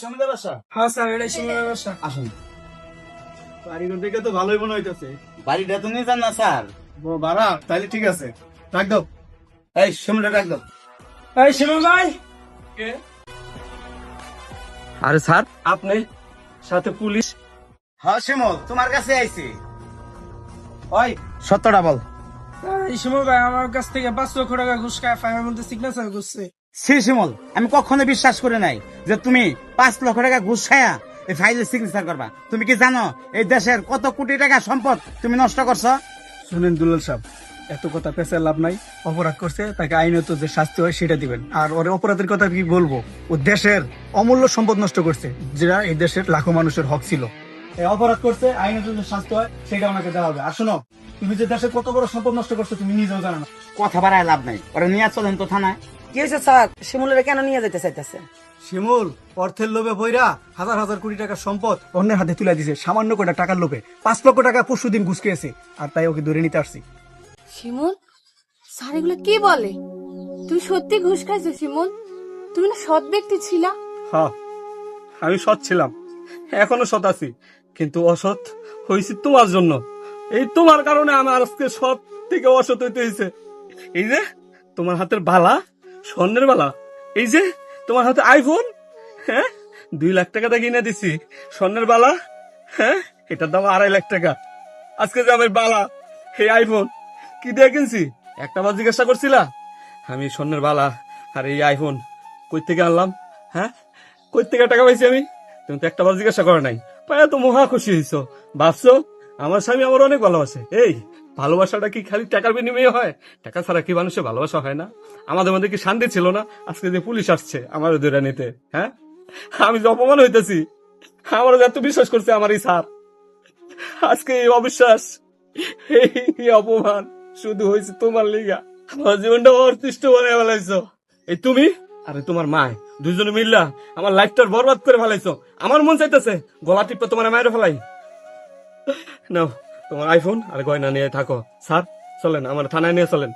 সমীদের বাসা? হ্যাঁ স্যার, এটাই সময়ের বাসা। আসুন। বাড়িঘর দেখে তো ভালোই মনে হইতেছে। বাড়িটা তো নিয়ে যান না স্যার। ভাড়া তাইলে ঠিক আছে, রাখ দাও। এই সমীরটা রাখ দাও। এই শিমুল ভাই, আরে স্যার, আপনি সাথে পুলিশ? হ্যাঁ শিমুল, তোমার কাছে আইছি। ওই সত্যটা বল। এই শিমুল ভাই আমার কাছ থেকে 5 লক্ষ টাকা ঘুষ খায় ফাইনের মধ্যে সিগনেচার করছে। সি শিমুল, আমি কখনো বিশ্বাস করে নাই যে তুমি 5 লক্ষ টাকা ঘুষ খায়া এই ফাইলে সিগনেচার করবা। তুমি কি জানো এই দেশের কত কোটি টাকা সম্পদ তুমি নষ্ট করছো? শুনেন দুলাল সাহেব, এত কথা পেছার লাভ নাই। অপরাধ করছে, তাকে আইনত যে শাস্তি হয় সেটা দিবেন। আর ওর অপরাধের কথা কি বলবো, ও দেশের অমূল্য সম্পদ নষ্ট করছে, যেটা এই দেশের লাখো মানুষের হক ছিল। এই অপরাধ করছে, আইনত যে শাস্তি হয় সেটা ওনাকে দেওয়া হবে। আর শোনো, তুমি যে দেশের কত বড় সম্পদ নষ্ট করছো তুমি নিজেও জানো না। কথা বাড়ায় লাভ নাই, ওরা নিয়ে চলেন তো থানায়। কি হয়েছে স্যার? শিমুলের কেন নিয়ে যেতে চাইতেছে? শিমুল অর্থের লোভে বইরা হাজার হাজার কোটি টাকার সম্পদ অন্যের হাতে তুলে দিছে সামান্য কটা টাকার লোভে। 5 লক্ষ টাকা পরশু দিন ঘুষ খেয়েছে, আর তাই ওকে ধরে নিতে আসছি। শিমুল, স্যার এগুলো কি বলে? তুমি সত্যি ঘুষ খাইছো শিমুল? তুমি না সৎ ব্যক্তি ছিলা? হ্যাঁ, আমি সৎ ছিলাম, এখনো সৎ আছি, কিন্তু অসৎ হয়েছি তোমার জন্য। এই তোমার কারণে আমার আজকে সৎ থেকে অসৎ হইতে হয়েছে। এই যে তোমার হাতের বালা, স্বর্ণের বালা, এই যে তোমার হাতে আইফোন, হ্যাঁ 2 লাখ টাকা দিয়ে কিনে দিছি। স্বর্ণের বালা, হ্যাঁ এটার দাম 2.5 লাখ টাকা। আজকে যে আমার বালা, এই আইফোন কি দিয়ে কিনছি একটা বার জিজ্ঞাসা করছিলা? আমি স্বর্ণের বালা আর এই আইফোন কই থেকে আনলাম? হ্যাঁ, কই থেকে টাকা পাইছি আমি? তুমি তো একটা বার জিজ্ঞাসা করো নাই। পায়া তো মহা খুশি হইছো, ভাবছো আমার স্বামী আমার অনেক ভালোবাসে। এই ভালোবাসাটা কি খালি টাকার বিনিময়ে হয়? টাকা ছাড়া কি মানুষের ভালোবাসা হয় না? আমাদের মধ্যে কি শান্তি ছিল না? আজকে যে পুলিশ আসছে আমার ধরে নিতে, হ্যাঁ আমি যে অপমান হইতেছি, আমার এত বিশ্বাস করছে আমার এই স্যার, আজকে এই অবিশ্বাস, এই অপমান শুধু হয়েছে তোমার লিগা। আমার জীবনটা অতিষ্ঠ বানিয়ে ফেলাইছো এই তুমি আরে তোমার মা, দুইজনে মিললা আমার লাইফটার বরবাদ করে ফেলাইছো। আমার মন চাইতেছে গলা টিপে তোমার মায়ের ফেলাই। নাও তোমার আইফোন আর গয়না নিয়ে থাকো। স্যার চলেন, আমার থানায় নিয়ে চলেন।